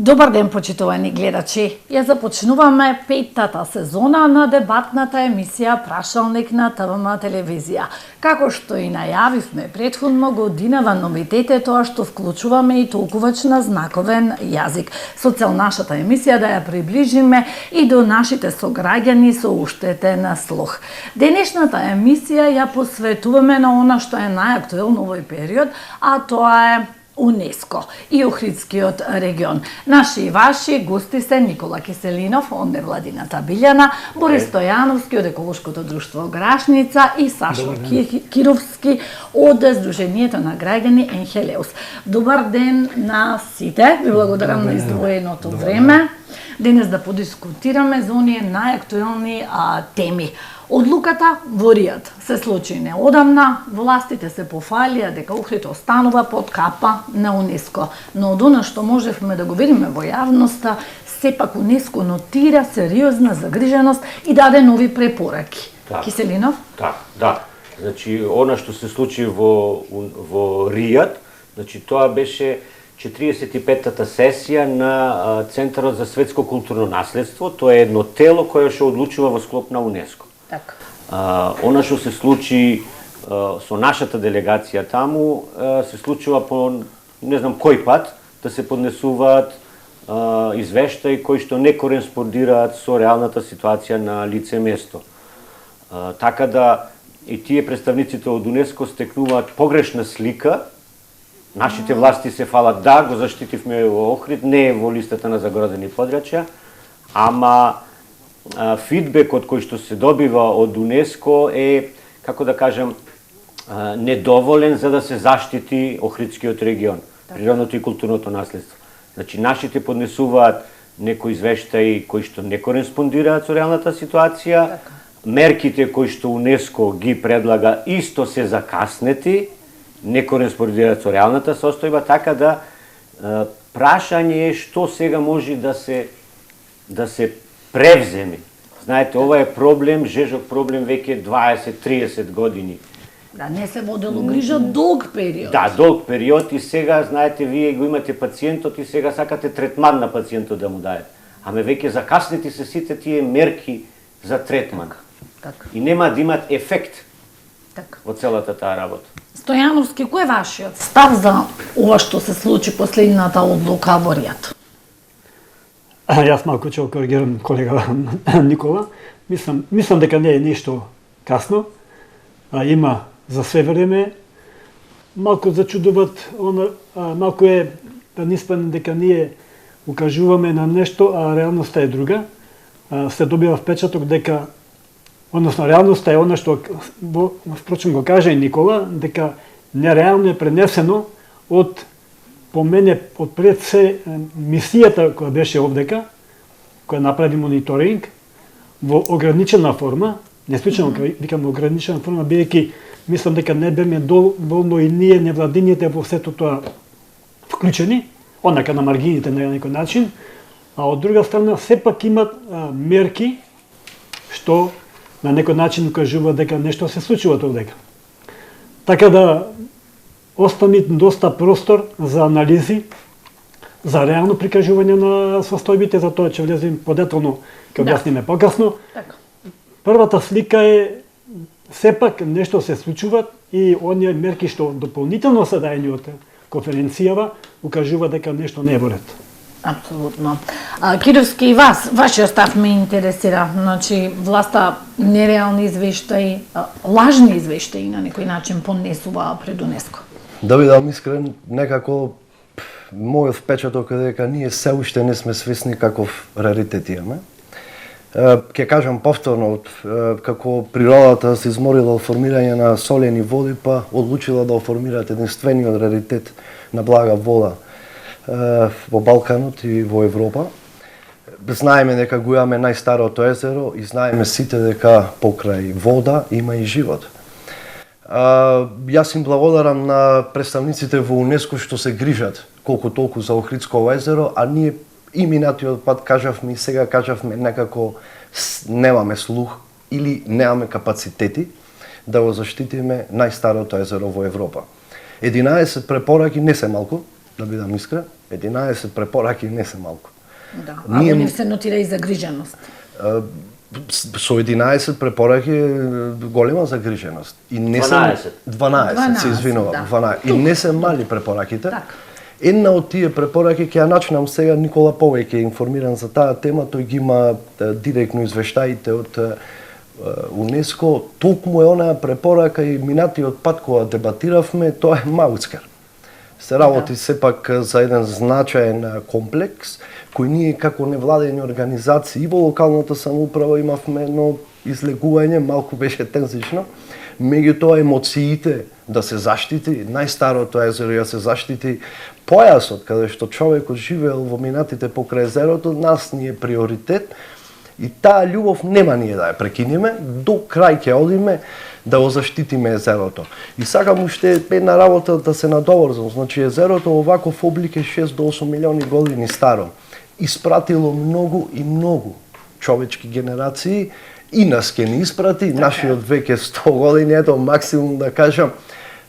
Добар ден, почитувани гледачи! Ја започнуваме петтата сезона на дебатната емисија Прашалник на ТВМ телевизија. Како што и најавивме претходно, годинава новитет е тоа што вклучуваме и толкувач на знаковен јазик. Со цел нашата емисија да ја приближиме и до нашите сограѓани со уштетен слух. Денешната емисија ја посветуваме на она што е најактуелно овој период, а тоа е УНЕСКО и Охридскиот регион. Наши и ваши гости се Никола Киселинов од невладината Билјана, Борис Стојановски од Еколошкото друштво Грашница и Сашо Кировски од Сдруженијето на граѓани Енхелеус. Добар ден на сите, ви благодарам на издвоеното време. Денес да подискутираме за оние најактуелни теми. Одлуката во Ријад се случи неодамна, властите се пофалија дека Охрид останува под капа на УНЕСКО, но од она што можевме да го видиме во јавноста, сепак УНЕСКО нотира сериозна загриженост и даде нови препораки. Киселинов? Да. Значи, она што се случи во Ријад, значи тоа беше 45-та сесија на Центарот за светско културно наследство. Тоа е едно тело кое што одлучува во склоп на УНЕСКО. Она што се случи со нашата делегација таму, се случува по не знам кој пат да се поднесуваат извештаи кои што не кореспондираат со реалната ситуација на лице место. Така да и тие представниците од УНЕСКО стекнуваат погрешна слика. Нашите власти се фалат, да, го заштитивме во Охрид, не е во листата на загородени подрачја, ама фидбекот кој што се добива од УНЕСКО е, како да кажам, недоволен за да се заштити Охридскиот регион, природното и културното наследство. Значи, нашите поднесуваат некои извештаи кои што не кореспондираат со реалната ситуација, мерките кои што УНЕСКО ги предлага исто се закаснети, не кореспондираат со реалната состојба, така да прашање е што сега може да се превземи. Знаете, ова е проблем, жежок проблем веќе 20-30 години. Да, не се водело грижа долг период. Да, долг период и сега, знаете, вие го имате пациентот и сега сакате третман на пациентот да му даде. Аме веќе закаснети се сите тие мерки за третман. Така. И нема да имат ефект во целата таа работа. Стојановски, кој е вашиот став за ова што се случи последната одлука во Ријад? Јас малку ќе коригирам колега Никола. Мислам дека не е ништо касно. Има за све време. Малку зачудуват, малку е да не испадне дека ние укажуваме на нешто, а реалноста е друга. Се добива впечаток дека, односно реалноста е она што, впрочем го кажа и Никола, дека нереално е пренесено од по мене, отпред се мисијата која беше овдека, која направи мониторинг, во ограничена форма, не случајно викам ограничена форма, бидејќи мислам дека не беме доволно и ние невладините во сето тоа вклучени, онака на маргините на некој начин, а од друга страна сепак имат мерки што на некој начин кажува дека нешто се случува овдека. Така да остани доста простор за анализи, за реално прикажување на состојбите, за тоа ќе влезем подетално, ќе објасниме покасно. Првата слика е сепак нешто се случува и оние мерки што дополнително се даени од конференцијава укажува дека нешто не е во ред. Апсолутно. Кировски и вашиот став ме интересира. Значи, власта нереални извештаи, лажни извештаи на некој начин понесува пред УНЕСКО. Да бидам искрен, некако мојот впечаток е дека ние се уште не сме свесни каков раритет имаме. Ќе кажам повторно, како природата се изморила од формирање на солени води, па одлучила да оформираат единствениот раритет на блага вода во Балканот и во Европа. Знаеме дека го имаме најстарото езеро и знаеме сите дека покрај вода има и живот. Јас им благодарам на представниците во УНЕСКО што се грижат колку толку за Охридско езеро, а ние и минатиот пат кажавме и сега кажавме некако немаме слух или немаме капацитети да го заштитиме најстарото езеро во Европа. 11 препораки не се малку, да бидам искрен, 11 препораки не се малку. Да, а во нив се нотира и загриженост. Со 11 препораки е голема загриженост. И не 12, се извинувам, да. 12. И не се мали препораките. Так. Една од тие препораки ќе ја начинам сега, Никола повеќе е информиран за таа тема, тој ги има директно извештаите од УНЕСКО. Токму е онаа препорака и минатиот пат кога дебатиравме, тоа е Маутскер. Се работи сепак за еден значаен комплекс, кој ние како невладени организации и во локалната самоуправа имавме едно излегување, малку беше тензично, меѓутоа емоциите да се заштити, најстарото езеро ја се заштити, појасот каде што човекот живеел во минатите покрај езерото, нас ни е приоритет и таа љубов нема ние да ја прекинеме, до крај ќе одиме да го заштитиме езерото. И сакам уште една работа да се надоврзам, значи езерото во ваков облик е 6 до 8 милиони години старо. Испратило многу и многу човечки генерации и нас ке ни испрати, нашиот веќе 100 години, ето максимум да кажам,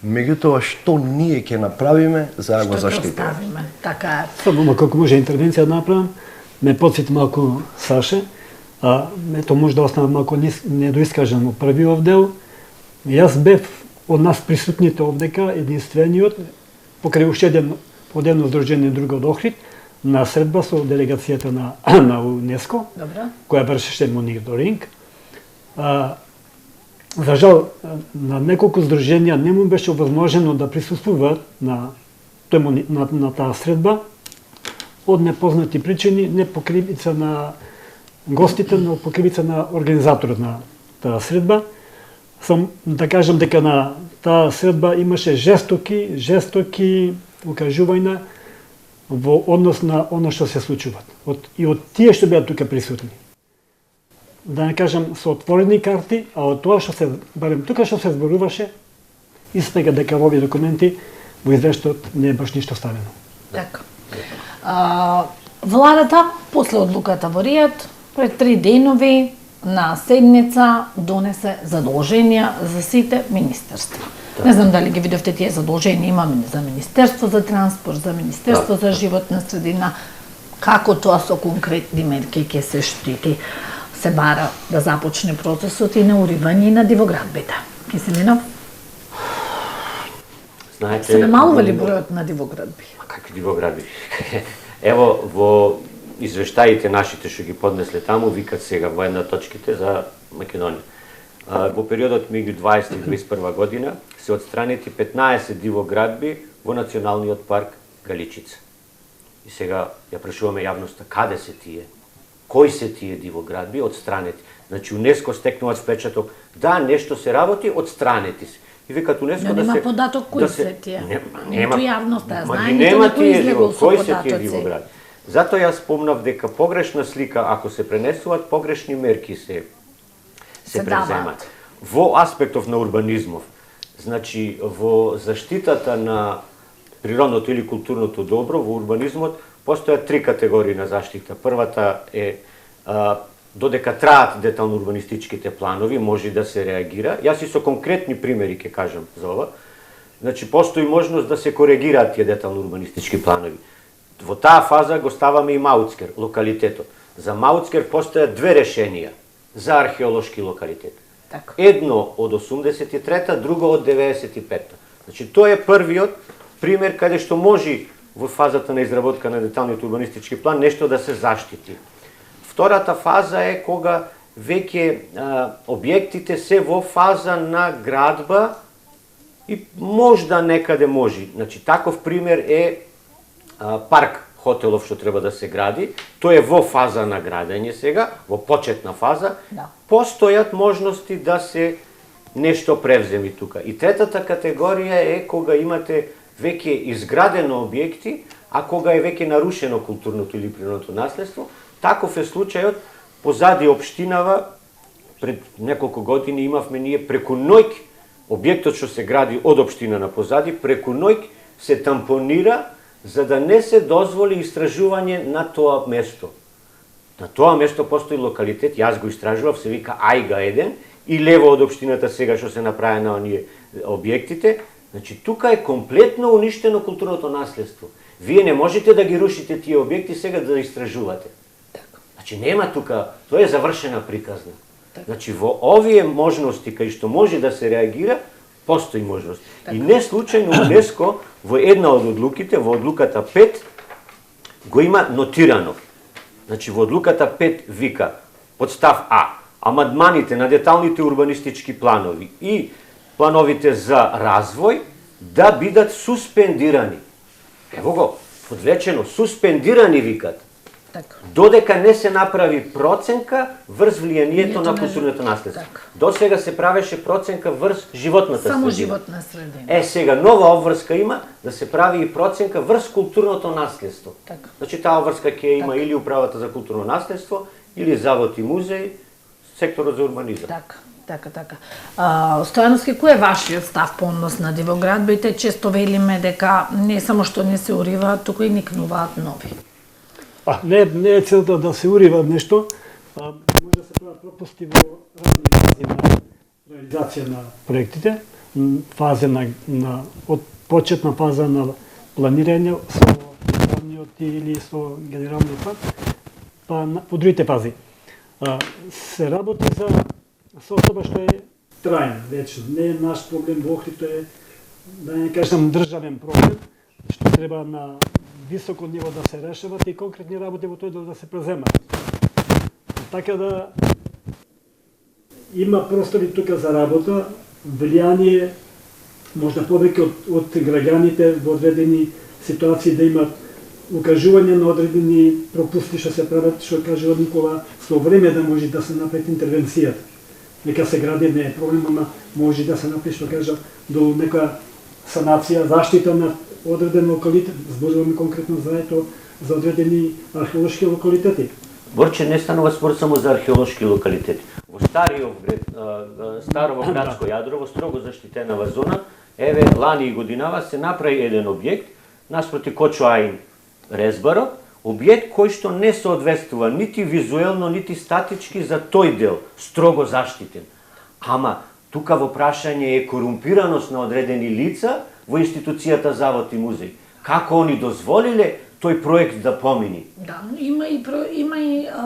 меѓутоа што ние ќе направиме за да го заштитиме. Така е. Само како може интервенција да направам, ме подсети малку Саше, ето може да остана малку недоискажан во првиот дел. Јас бев од нас присутните овдека единствениот, покрај уште едно здружение друго од Охрид, на средба со делегацијата на УНЕСКО, која вршеше мониторинг. За жал, на неколку здруженија не му беше овозможено да присуствуваат на таа средба од непознати причини, не по кривица на гостите, но по кривица на организаторот на таа средба. Сам да кажам дека на таа средба имаше жестоки укажувања во однос на она што се случува. И од тие што беа тука присутни. Да не кажам со отворени карти, а од тоа што се, барем тука што се зборуваше, испега дека во овие документи во извештајот не е баш ништо ставено. Така. Владата, после одлуката во Ријад, пред 3 денови на седница донесе задолженија за сите министерства. Не знам дали ги видовте тие задолженија, имаме за Министерство за транспорт, за Министерство за животна средина, како тоа со конкретни мерки ќе се штити, се бара да започне процесот и на уривање на дивоградбите. Киселинов? Знаете, се намалува ли бројот на дивоградби? Какви дивоградби? Ево, во извештаите нашите што ги поднесле таму, викат сега во една точките за Македонија. Во периодот меѓу 20 и 21 година се отстранети 15 дивоградби во Националниот парк Галичица. И сега ја прашуваме јавноста, каде се тие? Кои се тие дивоградби отстранети? Значи УНЕСКО стекнуваат впечаток, да, нешто се работи, отстранети се. И викат УНЕСКО да се... Нема податок кои се тие. Нема. Ниту јавноста ја знае, ниту некој излегол со податоци. кои се тие дивоградби? Затоа јас спомнав дека погрешна слика, ако се пренесуваат, погрешни мерки се преземат. Во аспектов на урбанизмов, значи во заштитата на природното или културното добро, во урбанизмот, постојат 3 категории на заштита. Првата е додека траат детално урбанистичките планови, може да се реагира. Јас и со конкретни примери ќе кажам за ова. Значи, постои можност да се коригираат тие детално урбанистички планови. Во таа фаза го ставаме и Маутскер, локалитетот. За Маутскер постојат 2 решенија за археолошки локалитет. Так. Едно од 83-та, друго од 95-та. Значи, тоа е првиот пример каде што може во фазата на изработка на деталниот урбанистички план нешто да се заштити. Втората фаза е кога веќе објектите се во фаза на градба и можда некаде може. Значи, таков пример е парк хотелов што треба да се гради. Тој е во фаза на градење сега, во почетна фаза. Да. Постојат можности да се нешто превземи тука. И третата категорија е кога имате веќе изградено објекти, а кога е веќе нарушено културното или природното наследство. Таков е случајот позади општинава, пред неколку години имавме ние преку ноќ, објектот што се гради од општина на позади, преку ноќ се тампонира за да не се дозволи истражување на тоа место. На тоа место постои локалитет, јас го истражував, се вика Ајга 1, и лево од општината сега што се направи на оние објектите. Значи, тука е комплетно уништено културното наследство. Вие не можете да ги рушите тие објекти сега да истражувате. Значи нема тука, тоа е завршена приказна. Значи во овие можности кај што може да се реагира, постои можност. И не случајно УНЕСКО во една од одлуките, во одлуката 5, го има нотирано. Значи во одлуката 5 вика, подстав А, амандманите на деталните урбанистички планови и плановите за развој да бидат суспендирани. Ево го, подлечено, суспендирани викат. Така. Додека не се направи проценка врз влијанието на културното наследство. До сега се правеше проценка врз животната средина. Само животна средина. Сега нова обврска има да се прави и проценка врз културното наследство. Така. Значи таа обврска ќе има или управата за културно наследство, или завод и музеј, секторот за урбанизам. Така. Стојановски, кој е вашиот став по однос на дивоградбите? Често велиме дека не само што не се уриваат, туку и никнуваат нови. Не е целта да се урива нешто, може да се прават пропусти во разни фази на реализација на проектите, фаза од почетна фаза на планирање со генералниот или со генералниот план, па по другите фази. Се работи за состојба што е трајна, вечно. Не е наш проблем во Охрид, тоа е, да не кажам, државен проблем, што треба на високо ниво да се решават и конкретни работи во тој да се преземат. Така да има простори тука за работа, влијание можда повеќе од граѓаните во одредени ситуации да имат укажување на одредени пропусти што се прават, што кажува Никола, со време да може да се направи интервенцијата. Нека се гради, не е проблем, ама може да се направи, што кажа, до нека санација, заштита на одреден локалитет, зборуваме конкретно за одредени археолошки локалитети. Борче, не станува спор само за археолошки локалитети. Во Старово градско јадро, во строго заштитенава зона, еве лани и годинава се направи еден објект наспроти Кочуаин Резбаро, објект кој што не соодветствува нити визуелно, нити статички за тој дел, строго заштитен. Ама тука во прашање е корумпираност на одредени лица во институцијата Завод и музеј. Како они дозволиле тој проект да помини? Да, има и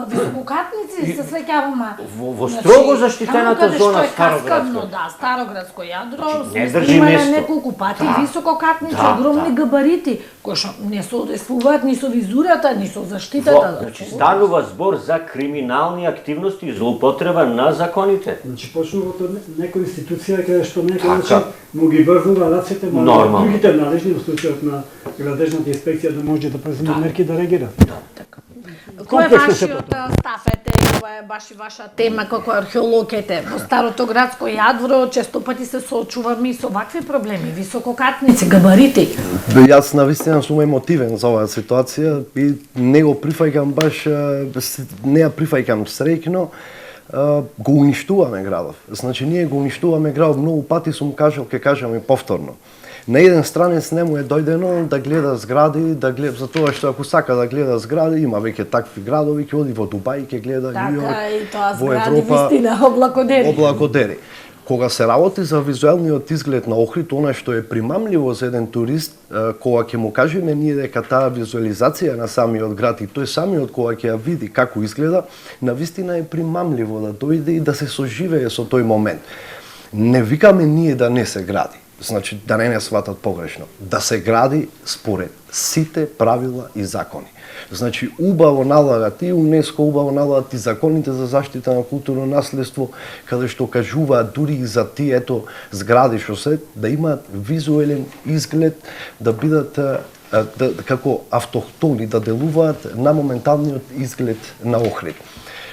висококатници, се среќаваме. Во строго заштитената зона Староградско. Да, Староградско јадро, не сме држи имале место. неколку пати висококатници, огромни габарити, кои што не соодветствуваат ни со визурата, ни со заштитата. Значи станува збор за криминални активности и злоупотреба на законите. Значи почнува од некоја институција каде што некој му ги врзува рацете на другите належни во случајот на градежната инспекција да може да преземе мерки да реагира. Кој е вашиот став? Ова е баш и ваша тема како археолог во Старото градско јадро, често пати се соочуваме и со вакви проблеми, висококатници, габарити. Јас навистина сум емотивен за оваа ситуација и не го прифаќам баш, не ја прифаќам среќно, го уништуваме градов. Значи ние го уништуваме градов, многу пати сум кажал, ќе кажам и повторно. На еден странец не му е дојдено да гледа згради, затоа што ако сака да гледа згради, има веќе такви градови, ќе оди во Дубај, ќе гледа Њу Йорк, во Европа, вистина, облагодери. Кога се работи за визуелниот изглед на Охрид, она што е примамливо за еден турист, кога ќе му кажеме ние дека таа визуализација на самиот град и тој самиот кога ќе ја види како изгледа, навистина е примамливо да дојде и да се соживее со тој момент. Не викаме ние да не се гради. Значи, да не сватат погрешно. Да се гради според сите правила и закони. Значи, убаво налагат и УНЕСКО, убаво налагат и законите за заштита на културно наследство, каде што кажуваат дури и за тие згради што се, да имаат визуелен изглед, да бидат како автохтони, да делуваат на моменталниот изглед на Охрид.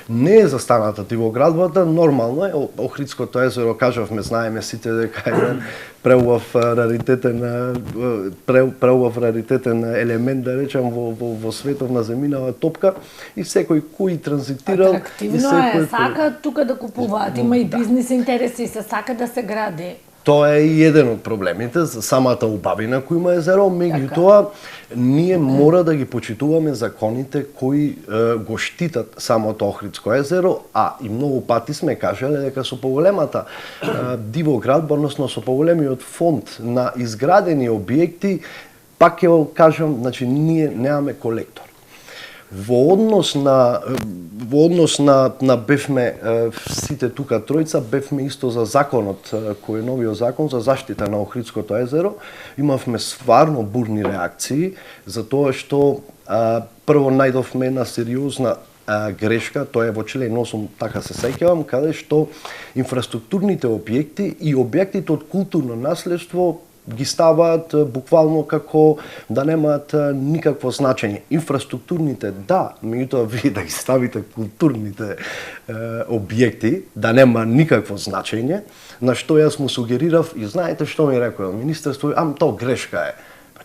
Не е застаната дивоградбата, нормално е, Охридското езеро, кажавме, знаеме сите дека е преубав раритетен елемент, да речам, во светот на земјинава топка и секој кој транзитирал... Атрактивно е, сака тука да купуваат, има и бизнес интереси, се сака да се гради. Тоа е и еден од проблемите, за самата убавина кој има езеро, меѓутоа ние мора да ги почитуваме законите кои го штитат самото Охридско езеро, а и многу пати сме кажале дека со поголемата дивоградба, односно со поголемиот фонд на изградени објекти, пак ќе кажам, значи ние немаме колектор. Во однос на бевме сите тука тројца, бевме исто за законот кој е новиот закон за заштита на Охридското езеро, имавме стварно бурни реакции за тоа што прво најдовме една сериозна грешка, тоа е во член 8, така се сеќавам, каде што инфраструктурните објекти и објектите од културно наследство ги ставаат буквално како да немаат никакво значење. Инфраструктурните да, меѓутоа вие да ги ставите културните објекти да нема никакво значење, на што јас му сугерирав и знаете што ми рекоа министерство, тоа грешка е.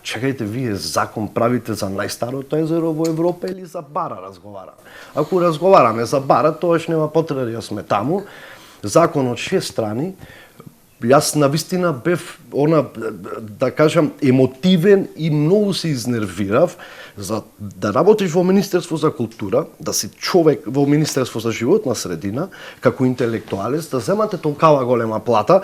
Чекајте, вие закон правите за најстарото езеро во Европа или за Бара разговараме? Ако разговараме за Бара, тоаш нема потреба да сме таму. Закон од 6 страни. Јас навистина бев да кажам, емотивен и многу се изнервирав за да работиш во Министерство за култура, да си човек во Министерство за животна средина, како интелектуалец, да земате толкава голема плата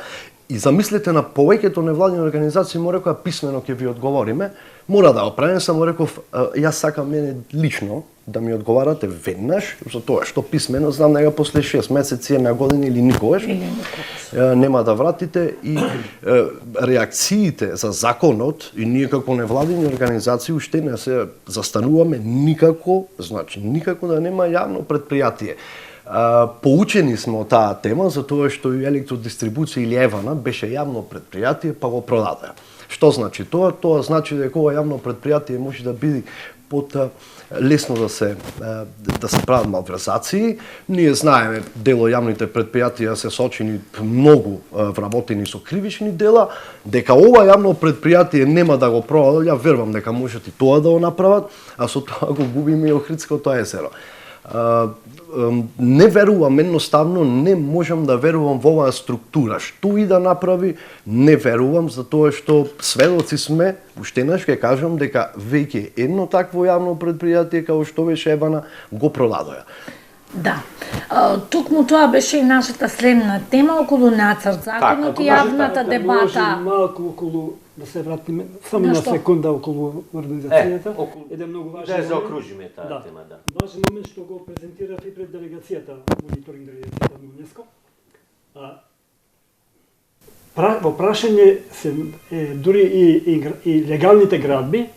и замислете на повеќето невладини организации, му рекоа писмено ќе ви одговориме, мора да го правим, само реков, јас сакам мене лично да ми одговарате веднаш, за тоа што писмено знам нега после 6 месеци, една година или никогаш, нема да вратите и реакциите за законот и ние како невладини организации уште не се застануваме никако, значи никако да нема јавно предпријатие. Поучени сме од таа тема, затоа што и електродистрибуција или Евана беше јавно предпријатие, па го продадоа. Што значи тоа? Тоа значи дека ова јавно предпријатие може да биде лесно да се прават малверзации. Ние знаеме, дел од јавните предпријатија се сочини многу вработени со кривични дела, дека ова јавно предпријатие нема да го продаде, ја верувам дека можат и тоа да го направат, а со тоа го губиме и Охридското езеро. Не верувам, едноставно не можам да верувам во оваа структура. Што и да направи, не верувам, затоа што сведоци сме, уште еднаш ќе кажам дека веќе едно такво јавно предпријатие како што беше Евана го продадоа. Да. Токму тоа беше и нашата следна тема околу нацрт законот и јавната дебата. Малку околу да се вратиме само на секунда околу организацијата. Еден многу важен. Да заокружиме таа тема, да. Важен момент што го презентирав и пред делегацијата, мониторинг делегацијата на ЮНЕСКО. Во прашање се дури и легалните градби.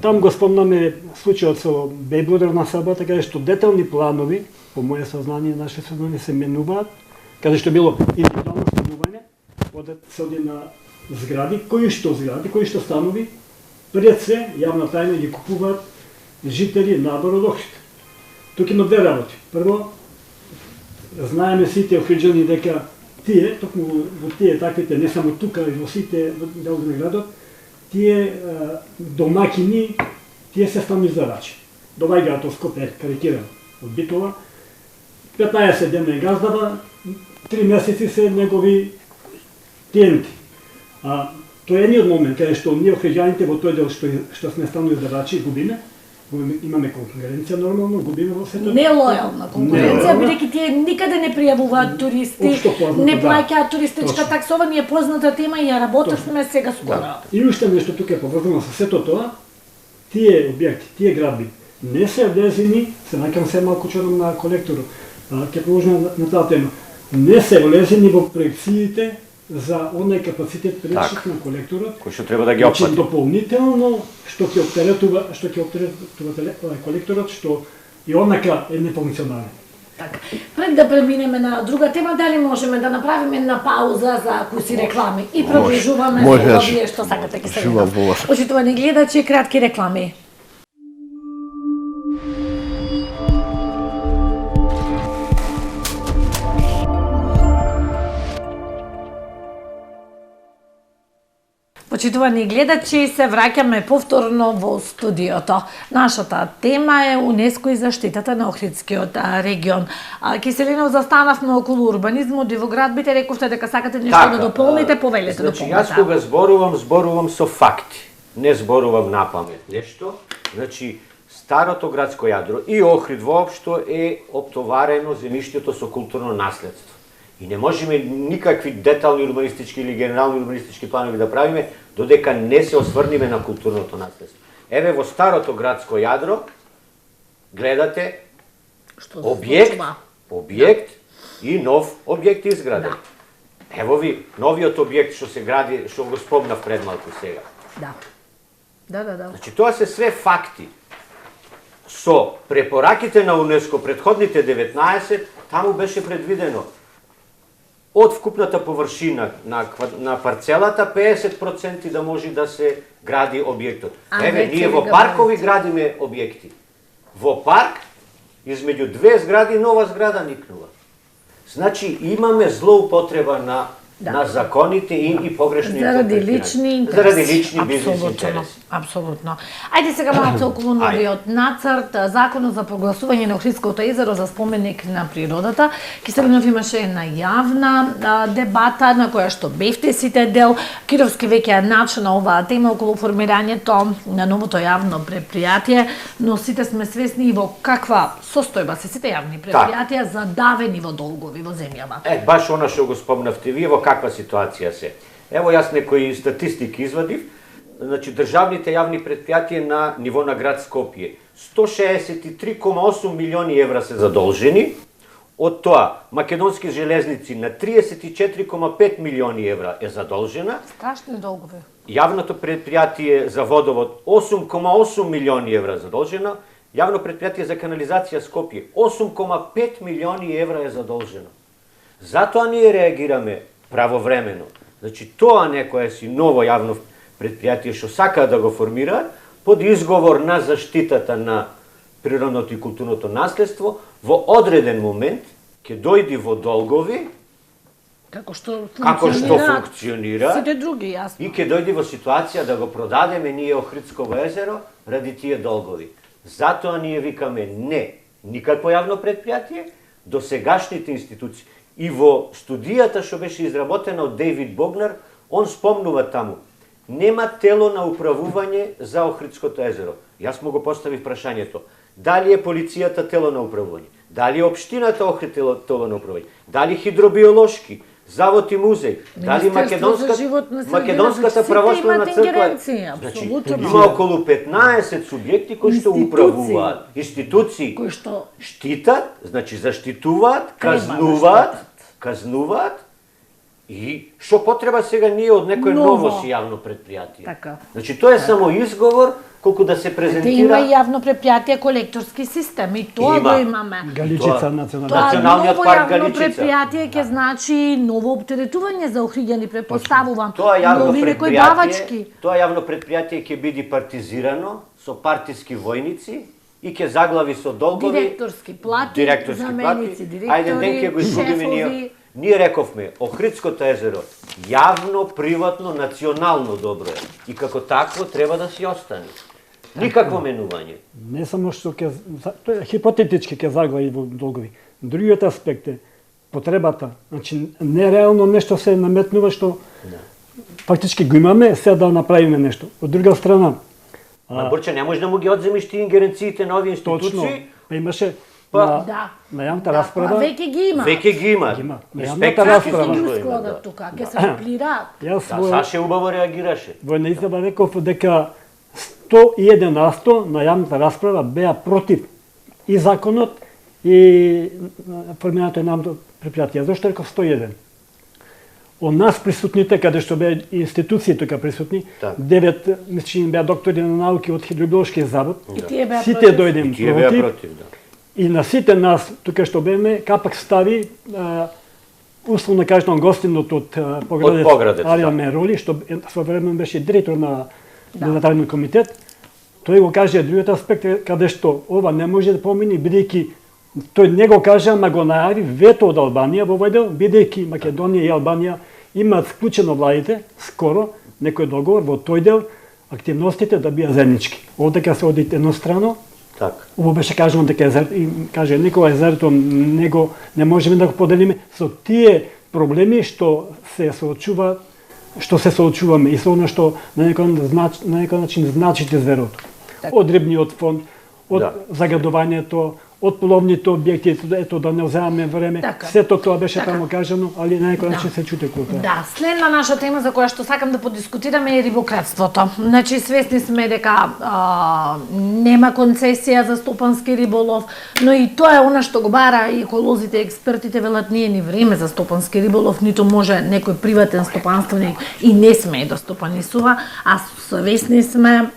Там го спомнаме случајот со Бејбудерна Сабата, каде што детални планови, по моје сознание, наше сознание се менуваат, каде што било индивидуално станување, се оди на згради, кои што станови, пред се јавна тајна ги купуваат жители набор од Охрид. Тук има две работи. Прво, знаеме сите охриджани дека тие, токму во тие таквите, не само тука, и во сите делови на градот, тие домакини, тие се станиздавачи. Доаѓаат од Скопје, карикирам, од Битола, 15 дена е газдава, 3 месеци се негови клиенти. Тоа е едниот момент, каде што ние охриѓаните во тој дел што сме станоиздавачи губиме, имаме конкуренција нормално, губиме во сето. Нелојална конкуренција, бидејќи тие никаде не пријавуваат туристи, не плаќаат туристичка таксова, ние позната тема и ја работевме сега скоро. И уште нешто тука е поврзано со сето тоа, тие објекти, тие градби не се влезени, се наќам се малку чудам на колекторот, ќе продолжам на таа тема. Не се влезени во проекциите за онај капацитет пречик на колекторот, кој што треба да ги опфати. Дополнително што ќе оптеретува колекторот, што и онака е нефункционален. Така. Пред да преминеме на друга тема, дали можеме да направиме една пауза за куси реклами и продолжуваме со овие што сакате ќе се гледаме. Почитувани гледачи, кратки реклами. Почитувани гледачи, се враќаме повторно во студиото. Нашата тема е УНЕСКО и заштитата на Охридскиот регион. Киселинов, застанавме околу урбанизмот и во градбите, рековте дека сакате нешто да дополните, повелете значи, дополнете. Јас кога зборувам со факти, не зборувам напамет нешто. Значи, старото градско јадро и Охрид воопшто е оптоварено земјиштето со културно наследство. И не можеме никакви детални урбанистички или генерални урбанистички планови да правиме додека не се осврниме на културното наследство. Еве во старото градско јадро гледате објект и нов објект изграден. Ево ви новиот објект што се гради, што го спомнав пред малку сега. Да. Значи тоа се све факти. Со препораките на УНЕСКО предходните 19, таму беше предвидено од вкупната површина на парцелата 50% да може да се гради објектот. Еве, ние во паркови градиме објекти. Во парк, измеѓу две згради, нова зграда никнува. Значи, имаме злоупотреба на законите и погрешни заради лични интереси. Заради лични бизнес интереси. Апсолутно. Ајде сега малку околу новиот нацрт, законот за прогласување на Охридското езеро за споменик на природата. Киселинов имаше една јавна дебата на која што бевте сите дел. Кировски веќе ја начна оваа тема околу формирањето на новото јавно предпријатие, но сите сме свесни и во каква состојба се сите јавни предпријатија задавени во долгови во земјава. Баш она што го спомнавте вие, во каква ситуација се. Ево јас некои статистики извадив. Значи, државните јавни предпријатија на ниво на град Скопје 163,8 милиони евра се задолжени, од тоа Македонски железници на 34,5 милиони евра е задолжена. Страшни долгови. Јавното предпријатие за водовод 8,8 милиони евра задолжено, јавно предпријатие за канализација Скопје 8,5 милиони евра е задолжено. Затоа ние реагираме правовремено. Значи, тоа некое си ново јавно предпријатие што сакаат да го формираат под изговор на заштитата на природното и културното наследство, во одреден момент ќе дојди во долгови, како што функционира сите други, јасно. И ќе дојди во ситуација да го продадеме ние Охридсково езеро ради тие долгови. Затоа ние викаме не, никакво јавно предпријатие, до сегашните институции. И во студијата што беше изработена од Дејвид Богнар, он спомнува таму, нема тело на управување за Охридското езеро. Јас му го поставив прашањето, дали е полицијата тело на управување, дали е општината Охрид тело на управување, дали хидробиолошки, завод и музеј, дали Македонската православна црква. Значи, има околу 15 субјекти кои што управуваат, институции кои што штитат, значи заштитуваат, казнуваат и што потреба сега ние од некој ново си јавно предпријатие. Така. Значи тоа е само изговор колку да се презентира. Има јавно предпријатие колекторски систем и тоа го имаме. Галичица националниот парк Галичица. Ново јавно предпријатие ќе значи ново оптеретување за Охриѓани, претпоставувам. Тоа јавно предпријатие ќе биде партизирано со партиски војници и ќе заглави со долгови. Директорски плати, заменици директори, Ајде ден ќе го изгубиме ние. Ние рековме, Охридското езеро јавно, приватно, национално добро е. И како такво треба да си остане. Никакво менување. Не само што ќе хипотетички ќе заглави во долгови. Другиот аспект е потребата. Значи нереално нешто се наметнува што фактички го имаме, сега да направиме нешто. Од друга страна, Бурче, не можеш да му ги одземиш ти ингеренциите на овие институции. Точно. Имаше на јавната расправа. Веќе ги има. Веќе ги има. На јавната расправа. Тука, ќе се дуплираат. Саше убаво реагираше. Во една изјава реков дека 101% на јавната расправа беа против и законот и формирањето на јавното предпријатие. Зошто реков 101? Од нас присутните, каде што беа институции тука присутни, 9, мислам, беа доктори на науки од Хидробиолошкиот завод. Сите дојдем против. И на сите нас, тука што беме, капак стави, условно кажано, гостинот од Поградец Аријан Мероли, што своевремено беше директор на Монетарниот комитет. Тој го каже другиот аспект, каде што ова не може да помине, бидејќи тој не го каже, ама го најави вето од Албанија во овој дел, бидејќи Македонија и Албанија имаат вклучено владите, скоро, некој договор во тој дел, активностите да биа заеднички. Овде се оди еднострано, ово беше кажано дека каже Никола езерото не можеме да го поделиме со тие проблеми што се соочуваме и со она што на некој начин значите езерото. Од рибниот фонд, од загадувањето, од половните објекти, ето да не земаме време, Така. сето тоа беше Така. таму кажано, али на некој начин Да. се чуте култура. Да, следна наша тема за која што сакам да подискутираме е рибократството. Значи, свесни сме дека нема концесија за стопански риболов, но и тоа е она што го бара и еколозите, експертите велат ние ни време за стопански риболов, ниту може некој приватен стопанственик и не смее да стопанисува, а свесни сме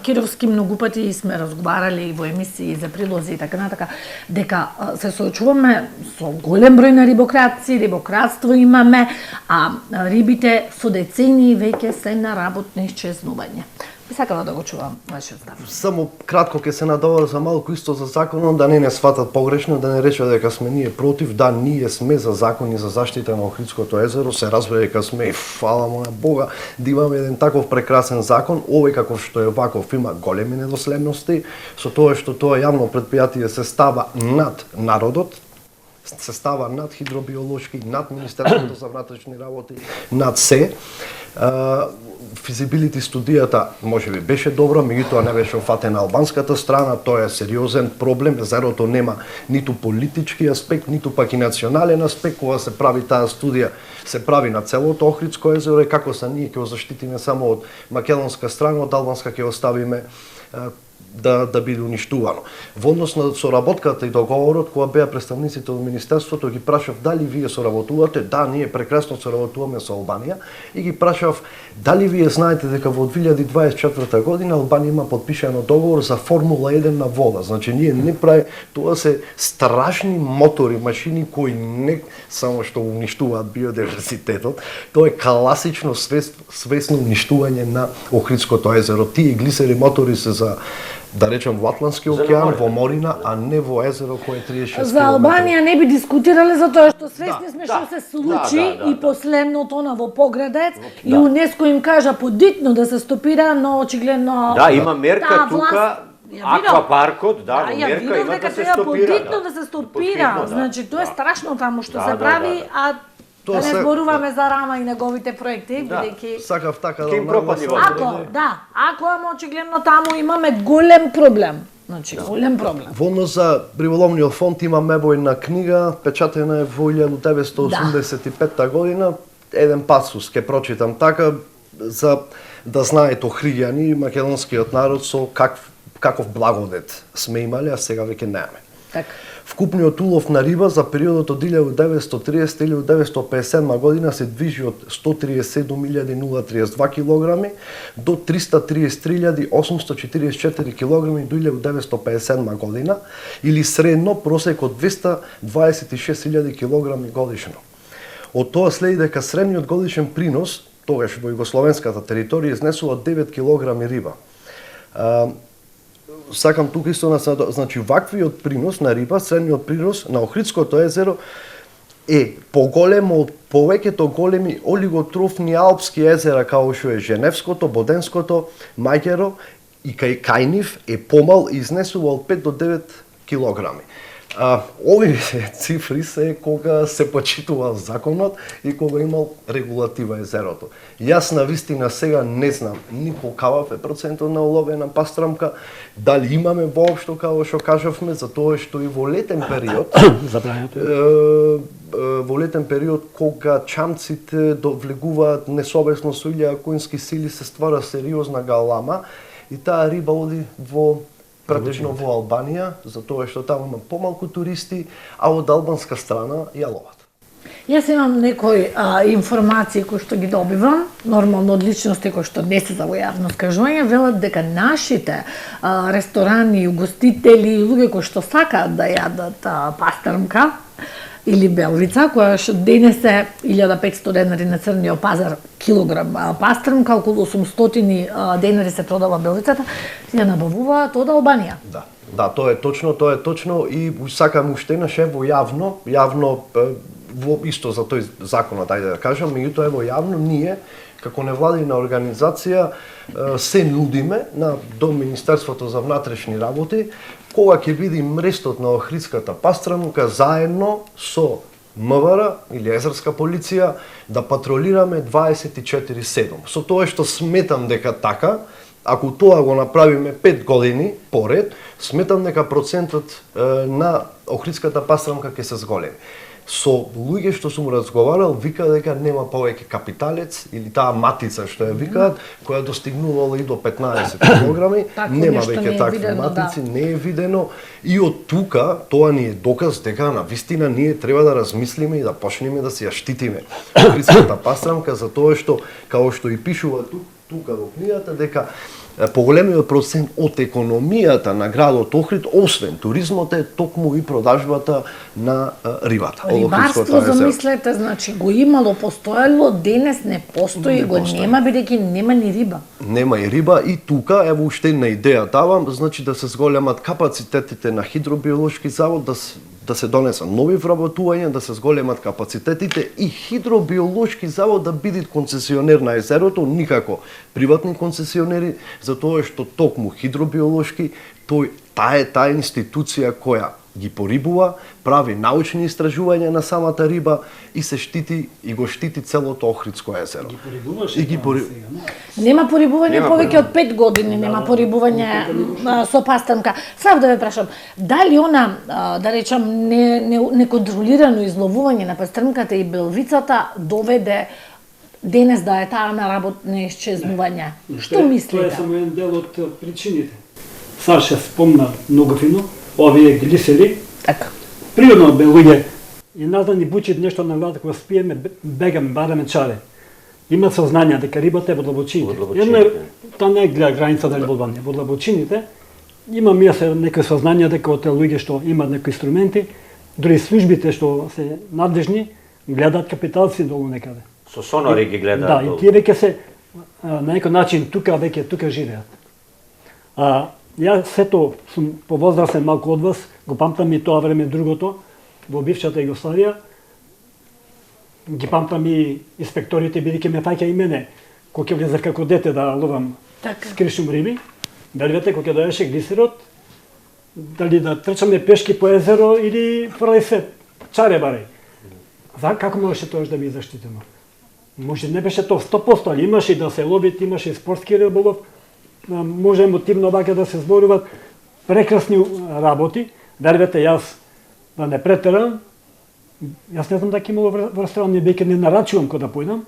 Кировски многу пати сме разговарали и во емисии за прилози и така натака, дека се соочуваме со голем број на рибокраци, рибократство имаме, а рибите со децении веќе се на работно исчезнување. Би сакала да го чувам вашиот став. Само кратко ќе се надовар за малку исто за законот, да не сватат погрешно, да не рече дека сме ние против. Да, ние сме за закони за заштита на Охридското езеро, се разбира дека сме, фала му на Бога, да имаме еден таков прекрасен закон. Овој каков што е ваков има големи недоследности, со тоа што тоа јавно предпријатие се става над народот, се става над хидробиолошки, над Министерството за внатрешни работи, над се. Физибилити студијата можеби беше добра, меѓутоа не беше офатена албанската страна, тоа е сериозен проблем, езерото нема ниту политички аспект, ниту пак и национален аспект. Кога се прави таа студија, се прави на целото Охридско езеро и како са ние ќе го заштитиме само од македонска страна, од албанска ќе оставиме да биде уништувано. Во однос на соработката и договорот, кога беа представниците од Министерството, ги прашав дали вие соработувате. Да, ние прекрасно соработуваме со Албанија и ги прашав дали вие знаете дека во 2024 година Албанија има подпишано договор за Формула 1 на вода. Значи ние не прави, тоа се страшни мотори, машини кои не само што уништуваат биодиверзитетот, тоа е класично свесно уништување на Охридското езеро. Тие глисери мотори се за, да речем, во Атлантски океан, во морина, а не во езеро кое е 36 За Албанија не би дискутирале за тоа што свесни сме што да, се случи да, и последното на во Поградец и УНЕСКО им кажа подитно да се стопира, но очигледно Да, има мерка таа тука, власт- Ја видов. аквапаркот, да, во ја мерка видов има дека да се треба стопира. подитно да се стопира. Подитно, да. Значи тоа е Да. страшно таму што Да, се да, прави, да. а Тоа да не се- зборуваме за Рама и неговите проекти, Да. бидејќи Сакав така Ќе им да пропадне нагласам. во- ако ама очигледно таму имаме голем проблем. Значи голем проблем. Во однос за риболовниот фонд имаме една книга, печатена е во 1985 година, еден пасус ќе прочитам така за да знаат охриѓани и македонскиот народ со каков благодет сме имале, а сега веќе немаме. Така. Вкупниот улов на риба за периодот од 1930-1957 година се движи од 137.032 кг до 333.844 кг до 1957 година, или средно просек од 226.000 кг годишно. Од тоа следи дека средниот годишен принос тогаш во југословенската територија изнесува 9 кг риба. Сакам тука исто на значи ваквиот принос на риба, средниот принос на Охридското езеро е поголемо од повеќето големи олиготрофни алпски езера како што е Женевското, Боденското, Маѓеро и кај нив е помал и изнесува од 5 до 9 килограми. Овие цифри се кога се почитувал законот и кога имал регулатива езерото. Јас на вистина сега не знам ни какав е процентот на уловена пастрамка, дали имаме воопшто како што кажавме, затоа што и во летен период Забрањето е. во летен период кога чамците влегуваат несовесно со 1000 конски сили се ствара сериозна галама и таа риба оди во претежно во Албанија, затоа што таму има помалку туристи, а од албанска страна ја ловат. Јас имам некои информации кои што ги добивам, нормално од личности кои што не се за во јавно скажување, велат дека нашите ресторани, угостители, луѓе кои што сакаат да јадат пастрмка или белвица, која што денес е 1500 денари на црниот пазар килограм пастрмка, околу 800 денари се продава белвицата, ја набавуваат од Албанија. Да, тоа е точно и сакам уште еднаш во јавно во исто за тој законот, ајде да кажам, меѓутоа во јавно ние како невладина организација се нудиме до Министерството за внатрешни работи кога ќе биде мрестот на Охридската пастрамка заедно со МВР или езерска полиција да патролираме 24/7. Со тоа што сметам дека така ако тоа го направиме 5 години поред, сметам дека процентот на Охридската пастрамка ќе се зголеми. Со луѓе што сум разговарал, вика дека нема повеќе капиталец или таа матица што ја викаат, која достигнувала и до 15 килограми, нема веќе такви матици, не е видено и од тука тоа ни е доказ дека на вистина ние треба да размислиме и да почнеме да се ја штитиме Охридската пастрамка за тоа што како што и пишува тука во книгата дека поголемиот процент од економијата на градот Охрид, освен туризмот, е токму и продажбата на рибата. Рибарство, замислете, значи го имало, постоело, денес не постои, го нема, бидејќи нема ни риба. Нема и риба и тука, ево уште една идеја давам, значи да се зголемат капацитетите на хидробиолошки завод, да се донесат нови вработувања, да се зголемат капацитетите и хидробиолошки завод да биде концесионер на езерото, никако приватни концесионери, затоа што токму хидробиолошки таа е таа институција која ги порибува, прави научни истражувања на самата риба и се штити и го штити целото Охридско езеро. Ги порибуваше Нема порибување повеќе од 5 години, нема порибување со пастрамка. Сам да ве прашам, дали она, да речам, неконтролирано изловување на пастрамката и белвицата доведе денес да е таа на работно исчезнување? Што мислите? Тоа е само еден дел од причините. Саша спомна многу фино, овие глисери. Така. Природно бе луѓе и нас да ни бучи нешто на главата кога спиеме, бегаме, бараме чаре. Има сознание дека рибата е во длабочините. Тоа не е граница дали во Албанија. Во длабочините има некој сознание дека од луѓе што имаат некои инструменти, дури службите што се надлежни гледаат капиталци долу некаде. Со сонори ги гледаат. Да, и тие веќе се на некој начин тука живеат. Јас сето сум повозрасен малку од вас, го памтам и тоа време другото, во бившата Југославија. Ги памтам и инспекторите, бидејќи ме фаќа и мене, кога ќе влезах како дете да ловам скришум риби. Верувате, кога ќе дојдеше глисерот, дали да трчаме пешки по езеро или фрлај се чаре барај. Како можеше тоа да би заштитено? Може не беше тоа 100%, али имаше и да се лови, имаше и спортски риболов, може емотивно вака да се зборуваат прекрасни работи. Верувате, јас да не претерам, јас не знам дека имало во ресторан, не веќе не нарачувам кога да појдам.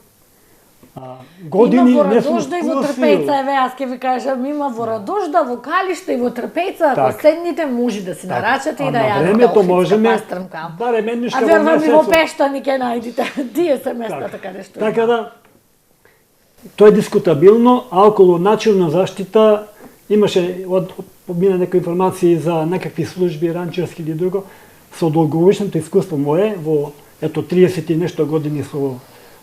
Години има во не сум Радожда и во Трпејца, еве јас ќе ви кажам, има во Радожда, во Калиште и во Трпејца, ако седните може да се нарачате и да јадете Охридска пастрамка. Барем еднишка во месецот. А верувам и во Пештани ќе најдете. Тие се местата каде што. Така да, тоа е дискутабилно, а околу начин на заштита имаше помина некои информации за некакви служби, ранчерски или друго, со долгогодишното искуство мое, во 30 и нешто години со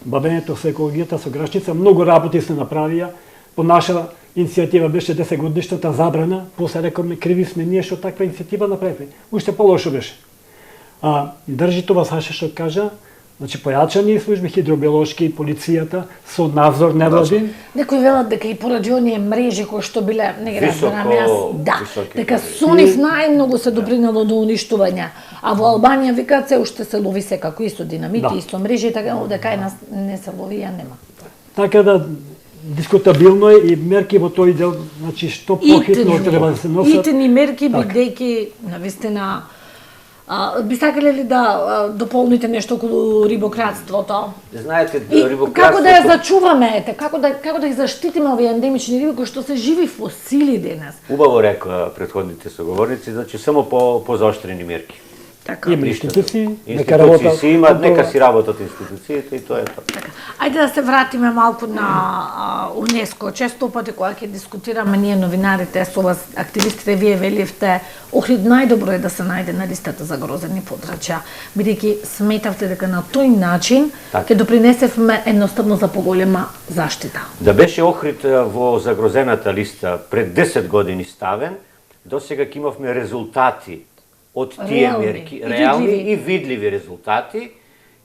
бавењето со екологијата, со грашница, многу работи се направија. По наша иницијатива беше 10 годишната забрана, после рековме криви сме ние што таква иницијатива направивме. Уште полошо беше. Држи тоа Саша што кажа, значи појачани служби, хидробиолошки, полицијата, со надзор невладин. Некои велат дека и поради оние мрежи кои што биле, не ги разбирам јас, дека со нив најмногу се допринело до уништување. А во Албанија викаат се уште се лови секако и со динамити, и со мрежи, така овде кај нас не се лови, ја нема. Така да дискутабилно е и мерки во тој дел, значи што похитно треба да се носат. Итни мерки, бидејќи навистина би сакале ли да дополните нешто околу рибократството? Знаете, рибократството... Како да ја зачуваме, како да ги заштитиме овие ендемични риби кои што се живи фосили денес? Убаво рекоа претходните соговорници, значи само позаоштрени мерки. Така. Има институции, институции си имаат, нека си работат институциите и тоа е тоа. Така. Ајде да се вратиме малку на УНЕСКО. Често пати кога ќе дискутираме ние новинарите со вас, активистите, вие веливте, Охрид најдобро е да се најде на листата за загрозени подрачја, бидејќи сметавте дека на тој начин ќе допринесевме едноставно за поголема заштита. Да беше Охрид во загрозената листа пред 10 години ставен, досега ќе имавме резултати од тие мерки, реални и видливи резултати,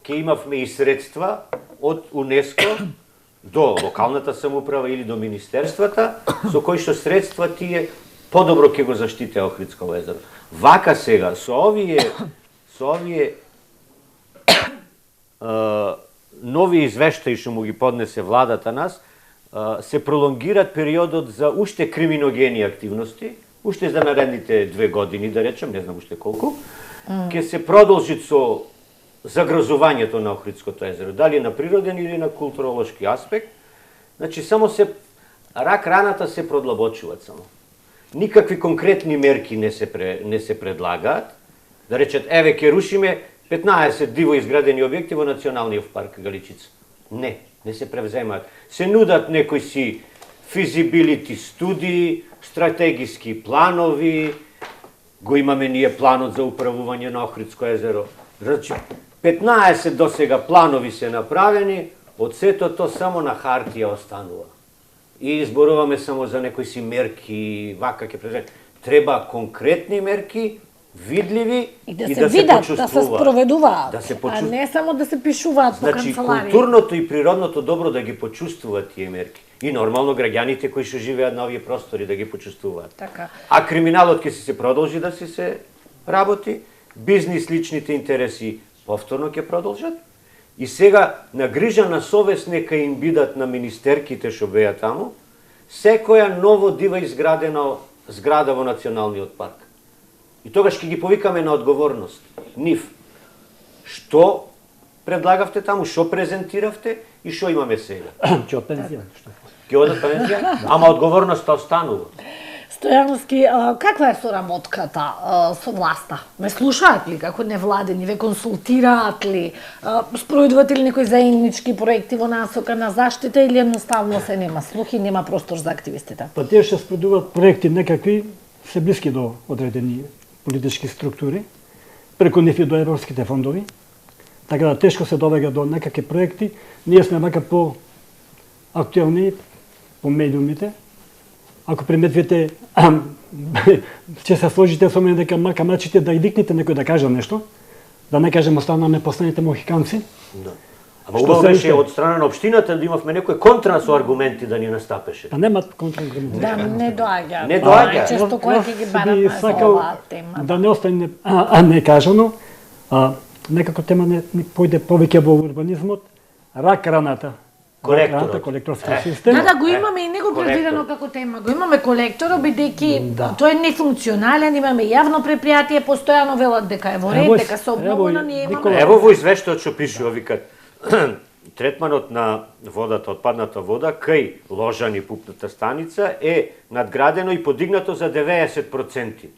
ќе имавме и средства од УНЕСКО до локалната самоуправа или до министерствата, со кои што средства тие подобро ќе го заштите Охридско езеро. Вака сега, со овие нови извештаи што му ги поднесе владата нас, се пролонгират периодот за уште криминогени активности, уште за наредните 2 години, да речем, не знам уште колку, ќе се продолжи со загрозувањето на Охридското езеро, дали на природен или на културолошки аспект. Значи, само се раната се продлабочуваат само. Никакви конкретни мерки не се предлагаат. Да речат, еве ќе рушиме 15 диво изградени објекти во Националниот парк Галичица. Не се превземаат. Се нудат некои си feasibility студии, стратегиски планови, го имаме ние планот за управување на Охридско езеро. Значи, 15 до сега планови се направени, од сето то само на хартија останува. И изборуваме само за некои си мерки, вака ќе преземе. Треба конкретни мерки, видливи и да се видат, да се спроведуваат, а не само да се пишуваат по канцеларија. Значи, културното и природното добро да ги почувствуваат тие мерки. И нормално граѓаните кои што живеат на овие простори да ги почувствуваат. Така. А криминалот ќе се продолжи да се работи, бизнис, личните интереси повторно ќе продолжат. И сега, на грижа на совест нека им бидат на министерките што беа таму, секоја ново дива изградена зграда во Националниот парк. И тогаш ќе ги повикаме на одговорност. Нив. Што предлагавте таму, што презентиравте и што имаме сега? Ќе од пензија. Ќе одат пензија? Ама одговорноста останува. Стојановски, каква е соработката со власта? Ме слушаат ли како невладени, ве консултираат ли, спроведувате ли некои заеднички проекти во насока на заштита или едноставно се нема слух и нема простор за активистите? Па тие што спроведуваат проекти некакви се блиски до одредени политички структури, преку нив и до европските фондови, така да тешко се довега до некакви проекти. Ние сме мака по актуелни по медиумите. Ако приметвите, ќе се сложите со мене дека мака мачите да идикнете некој да каже нешто, да не кажем останаме последните мохиканци. Да. Ама убаво беше од страна на општината да имавме некој контра со аргументи да ни настапеше. Па немат контраргументи. Да, не доаѓа. Не доаѓа. Често кој ќе ги бараме за оваа тема. Да не остане не кажано, некако тема не појде повеќе во урбанизмот, рак раната. Колекторскиот систем. Да, го имаме и него предвидено како тема. Го имаме колектор, бидејќи тој е нефункционален, имаме јавно предпријатие, постојано велат дека е во ред, дека се обновува, ние имаме. Ево во извештајот што пишува, викат третманот на водата, отпадната вода кај Ложани пупната станица е надградено и подигнато за 90%.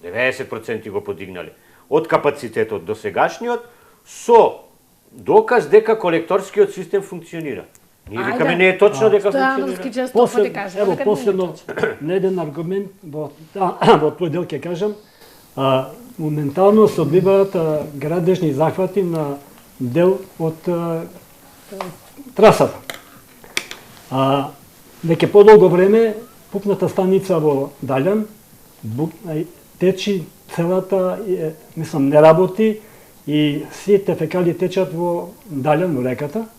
90% го подигнале. Од капацитетот до сегашниот со доказ дека колекторскиот систем функционира. Ние викаме не е точно дека функционира. Ево последно на еден аргумент во тој дел ќе кажам, моментално се одбиваат градежни захвати на дел од трасата. Веќе подолго време пупната станица во Далјан течи целата, мислам, не работи и сите фекали течат во Далјан, во реката.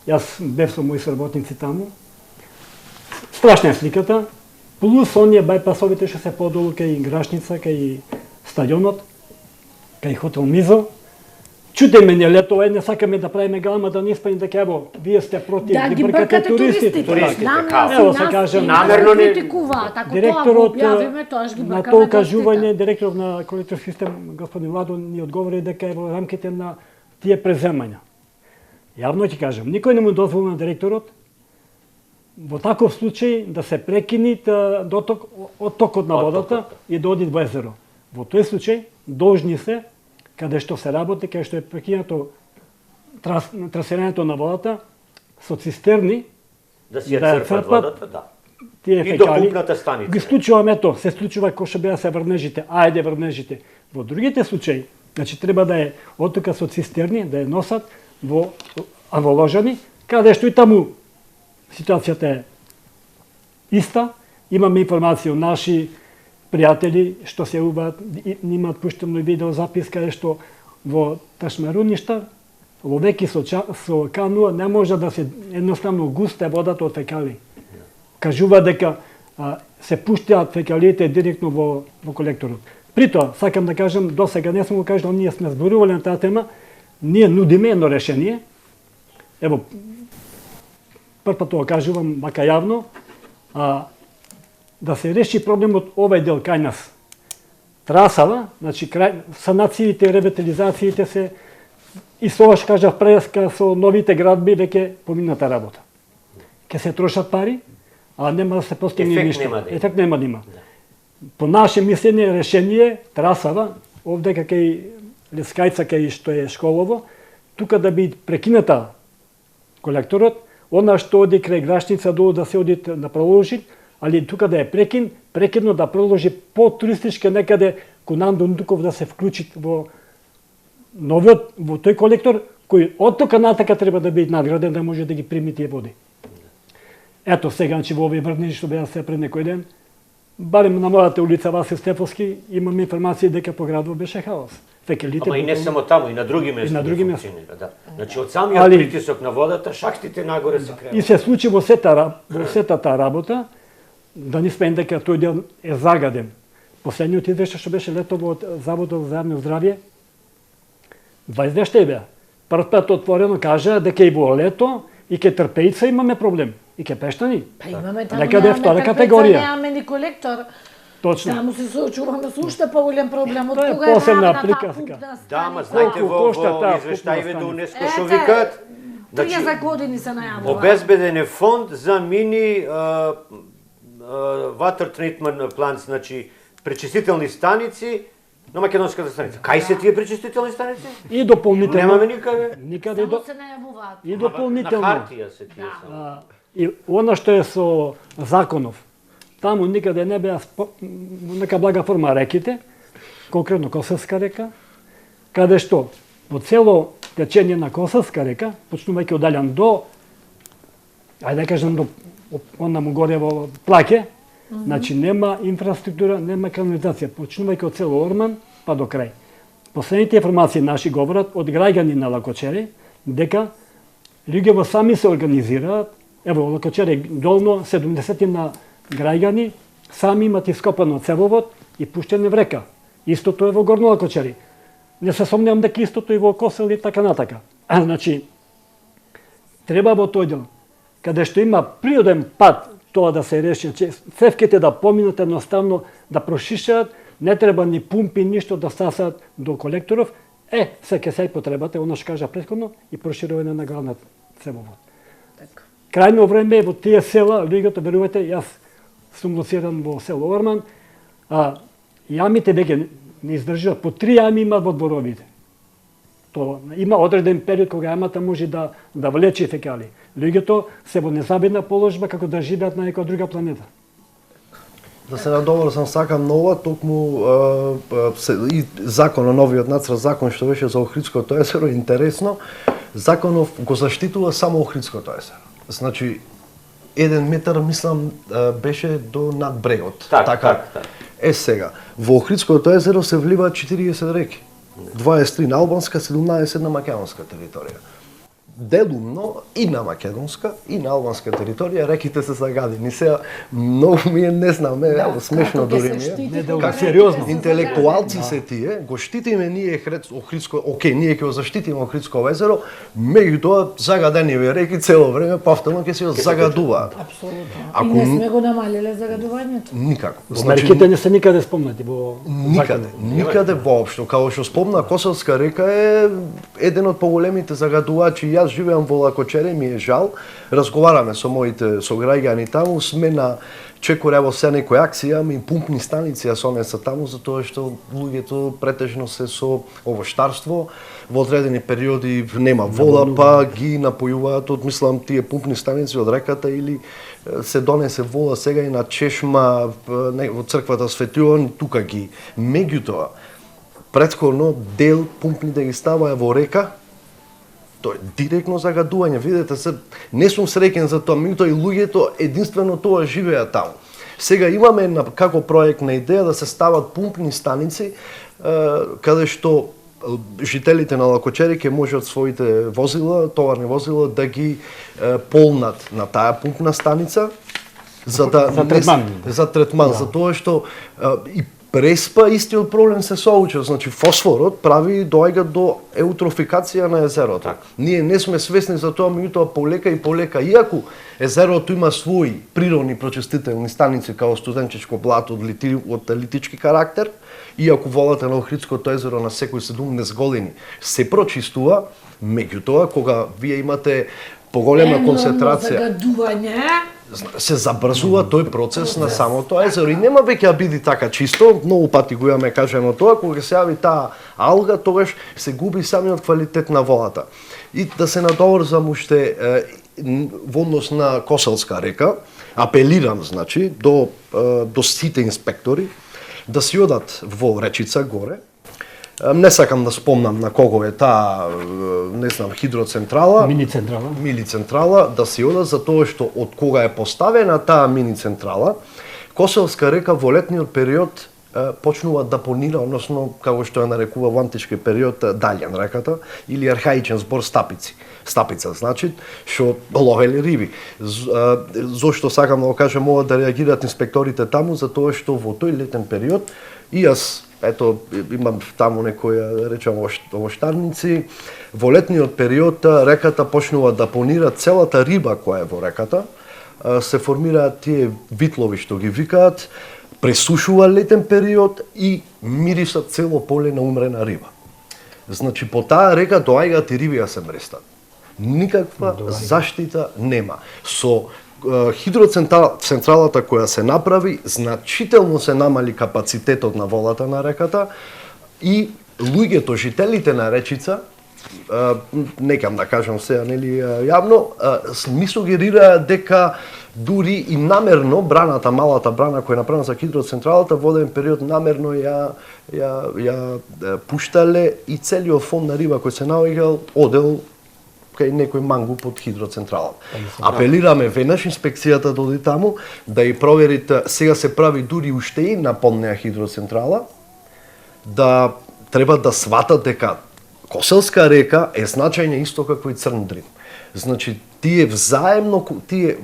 Јас бев со мои сработници таму. Страшна е сликата. Плюс оние бајпасовите што се подолу кај Грашница, кај стадионот, кај хотел Мизо. Чуте мене лето, не сакаме да правиме галама, да не испани дека ево, вие сте против, да ги бркате туристите. Ево се кажем, намерно не критикуваат, ако директорот тоа го објавиме, тоаш ги на бркаме тоа кажување, директор на колекторски систем господин Владо ни одговори дека е во рамките на тие преземања. Јавно ќе кажам, никој не му дозволи на директорот во таков случај да се прекини оттокот на водата и да оди во езеро. Во тој случај должни се каде што се работи, каде што е прекинато трасирањето на водата со цистерни да се црпат водата, да. Тие и до пупната станица. Ги исклучуваме се случува кој што беа се врнежите, ајде врнежите. Во другите случаи, значи треба да е оттука со цистерни, да е носат во Ложани, каде што и таму ситуацијата е иста. Имаме информација од наши пријатели што се убаат, имаат пуштено видео записка е што во Ташмаруништа, во веки со кануа не може да се едноставно густа водата од фекали. Кажува дека се пуштаат фекалиите директно во колекторот. Притоа, сакам да кажам, до сега не сум го кажал, ние сме зборувале на таа тема, ние нудиме едно решение. Ево, прв тоа кажувам мака јавно, да се реши проблемот овај дел кај нас. Трасава, значи санациите, ревитализациите се и соваш кажав преска со новите градби веќе помината работа. Ке се трошат пари, а нема да се постигне ништо. Ефект нема да има. По наше мислење решение трасава овде кај Лескајца кај што е школово, тука да би прекината колекторот, она што оди крај Грашница долу да се оди да проложи, али тука да е прекидно да проложи по туристички некаде Кунан Дундуков да се вклучи во новиот, во тој колектор, кој од тука натака треба да биде надграден да може да ги прими тие води. Ето сега, значи во овие врвни што беа се пред некој ден, барем на мојата улица Васил Стефовски, имам информација дека по градот беше хаос. Ама и не само таму, и на други места. И на други места. Да. Значи од самиот притисок на водата, шахтите нагоре се кренува. И се случи во сетата работа, да не смене дека тој дел е загаден. Последниот извештај што беше летово од Заводот за јавно здравје, 20 извештаи беа. Прв пат отворено кажа дека и во лето и ке Трпејца имаме проблем. И ке Пештани. Па имаме таму, Некаде втора категорија. Немаме ни колектор. Точно. Таму се соочуваме со уште поголем проблем од Тоа е кога е посебна равната приказка. пупна Да, ама станица. знаете Колку во кошта таа извештаиве пупна до УНЕСКО станица? што викаат, 30 години се најавува. обезбеден е фонд за мини water treatment plants, значи пречистителни станици на македонската станица. Кај се тие пречистителни станици? И дополнително. Немаме никаде. Никаде Само се најавуваат. и На дополнително. хартија се тие само. И она што е со законов, таму никаде не беа нека блага форма реките, конкретно Косовска река, каде што во цело течење на Косовска река, почнувајќи од Далјан до, ајде да кажам до она му горе во Плаке, значи нема инфраструктура, нема канализација, почнувајќи од село Орман па до крај. Последните информации наши говорат од граѓани на Лакочери дека луѓето сами се организираат. Ево, Лакочери долно 70 на граѓани сами имат ископано цевовод и пуштени в река. Истото е во Горно Лакочери. Не се сомневам дека истото и во Косел и така натака. Значи, треба во тој дел, каде што има природен пат тоа да се реши, че цевките да поминат едноставно, да прошишаат, не треба ни пумпи, ништо да стасаат до колекторов, се ке се потребате, оно што кажа претходно, и проширување на главниот цевовод. Крајно време во тие села, луѓето, верувате, јас сум лоциран во село Орман, јамите веќе не издржуваат, по 3 јами има во дворовите. То има одреден период кога јамата може да влече фекали. Луѓето се во незабедна положба како да живеат на некоја друга планета. Да се надоврзам, сакам нова, токму и законот, новиот нацрт закон што беше за Охридското езеро, интересно, законов го заштитува само Охридското езеро. Значи, 1 метар, мислам, беше до над брегот. Така. Сега, во Охридското езеро се вливаат 40 реки. 23 на албанска, 17 на македонска територија. Делумно и на македонска и на албанска територија реките се загадени. Сега многу ми е, не знам, смешно дури ми е. Сериозно. Интелектуалци се тие, го штитиме ние Охридско, ние ќе го заштитиме Охридско езеро, меѓутоа загадениве реки цело време повторно ќе се загадуваат. Апсолутно. И не сме го намалиле загадувањето. Никако. Мерките не се никаде спомнати во Никаде воопшто. Као што спомна, Косовска река е еден од поголемите загадувачи. Јас живеам во Лакочери, ми е жал. Разговараме со моите сограѓани таму, сме на чекорево се некои акција, ами пумпни станици со не се таму, затоа што луѓето претежно се со овоштарство, во одредени периоди нема вода, па ги напојуваат од, мислам, тие пумпни станици од реката или се донесе вода сега и на чешма во црквата Свети Јован, тука ги. Меѓутоа, претходно дел пумпни да ги ставаа во река, тоа е директно загадување. Видете се, не сум среќен за тоа, меѓутоа и луѓето единствено тоа живеат таму. Сега имаме како проектна идеја да се стават пумпни станици каде што жителите на Лакочери ќе можат своите возила, товарни возила да ги полнат на таа пумпна станица за да за третман, за тоа што и преспа истиот проблем се соучува. Значи фосфорот прави доаѓа до еутрофикација на езерото. Ние не сме свесни за тоа, меѓутоа полека и полека, иако езерото има своји природни прочистителни станици као студенчечко блато од литички карактер, иако водата на Охридското езеро на секои 17 години се прочистува, меѓутоа кога вие имате поголема концентрација, се забрзува тој процес на самото езеро и нема веќе да биде така чисто. Многу пати го имаме кажано тоа, кога се јави таа алга, тогаш се губи самиот квалитет на водата. И да се надоврзам уште во однос на Коселска река, апелирам значи до сите инспектори да си одат во речица горе. Не сакам да спомнам на кого е таа, не знам, хидроцентрала, мини централа, да си одат за тоа што од кога е поставена таа мини централа, Коселска река во летниот период почнува да понира, односно како што ја нарекува во антички период Далјан реката или архаичен збор стапица, значи што ловеле риби. Зошто сакам да го кажам, могат да реагираат инспекторите таму, за тоа што во тој летен период и јас ето, имам таму некои, речам, овоштарници. Во летниот период реката почнува да понира целата риба која е во реката. Се формираат тие витлови што ги викаат, пресушува летен период и мирисат цело поле на умрена риба. Значи, по таа река доаѓаат и риби да се мрестат. Никаква заштита нема. Со хидроцентралата која се направи, значително се намали капацитетот на водата на реката и луѓето, жителите на речица, некам да кажам сега, нели, јавно, ми сугерираа дека дури и намерно браната, малата брана која е направена за хидроцентралата, во еден период намерно ја пуштале и целиот фонд на риба кој се наоѓал одел кај некој мангу под хидроцентралата. Апелираме веднаш инспекцијата да оди таму, да ја проверите, сега се прави дури уште и на поднеја хидроцентрала, да треба да сватат дека Коселска река е значајна исто како и Црн Дрин. Значи, тие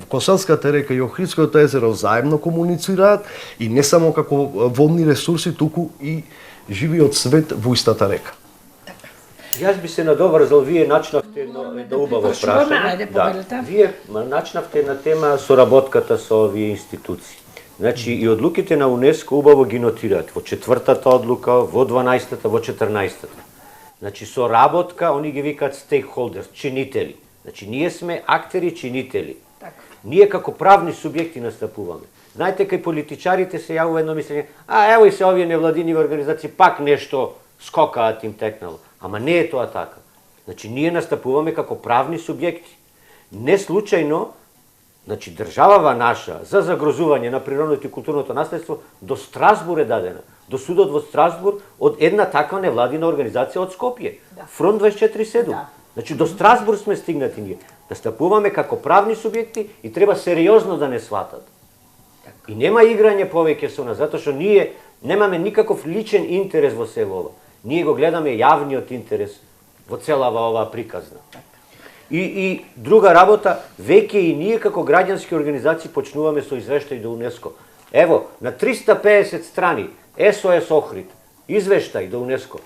Коселската река и Охридското езеро взаемно комуницираат и не само како водни ресурси, туку и живиот свет во истата река. Јас би се надоврзал, вие начнавте едно убаво прашање. Вие начнавте една тема соработката со овие институции. Значи, и одлуките на УНЕСКО убаво ги нотираат во 4-та одлука, во 12-та, во 14-та. Значи, соработка, они ги викаат стейкхолдерс, чинители. Значи, ние сме актери, чинители. Ние како правни субјекти настапуваме. Знаете, кај политичарите се јавува едно мислење, ево и се овие невладини организации пак нешто скокаат им текнало. Ама не е тоа така. Значи, ние настапуваме како правни субјекти. Не случајно, значи, државава наша за загрозување на природното и културното наследство до Страсбур е дадена. До судот во Страсбур од една таква невладина организација од Скопје. Фронт 24/7. Значи, до Страсбур сме стигнати ние. Настапуваме како правни субјекти и треба сериозно да не сватат. И нема играње повеќе со нас, затоа што ние немаме никаков личен интерес во сево ова. Ние го гледаме јавниот интерес во целава оваа приказна. И друга работа, веќе и ние како граѓански организации почнуваме со извештај до УНЕСКО. Ево, на 350 страни СОС Охрид, извештај до УНЕСКО.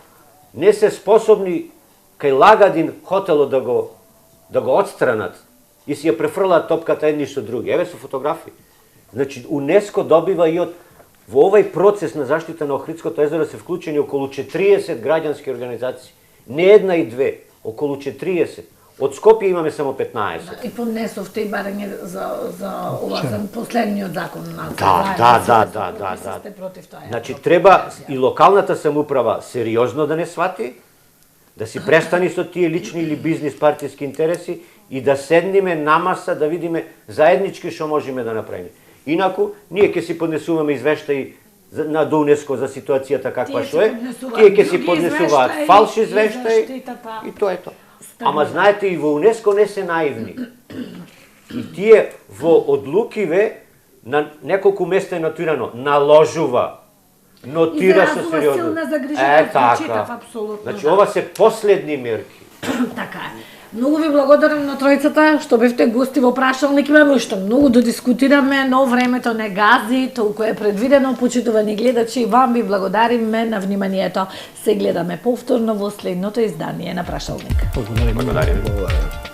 Не се способни кај Лагадин хотелот да го отстранат и си ја префрлаат топката едни со други. Еве со фотографии. Значи, УНЕСКО добива и од во овај процес на заштита на Охридското езеро се вклучени околу 40 граѓански организации. Не една и две, околу 40. Од Скопје имаме само 15. И поднесовте и барање за ова за последниот закон на Да. Значи, треба и локалната самоуправа сериозно да не свати, да си престани со тие лични или бизнис партиски интереси и да седниме на маса да видиме заеднички што можеме да направиме. Инаку, ние ќе си поднесуваме извештаи на до УНЕСКО за ситуацијата каква што е, тие ќе си поднесуваат фалши извештаи и тоа е тоа. Ама знаете, и во УНЕСКО не се наивни. И тие во одлукиве на неколку места е нотирано, наложува, нотира со сериозно. Изразува силна загриженост, така. абсолютно. Значи, ова се последни мерки. Така е. Многу ви благодарам на тројцата што бевте гости во прашалник. Имаме уште многу да дискутираме, но времето не гази, толку е предвидено. Почитувани гледачи, вам ви благодариме на вниманието. Се гледаме повторно во следното издание на прашалник. Благодарим. Благодарим. Благодарам.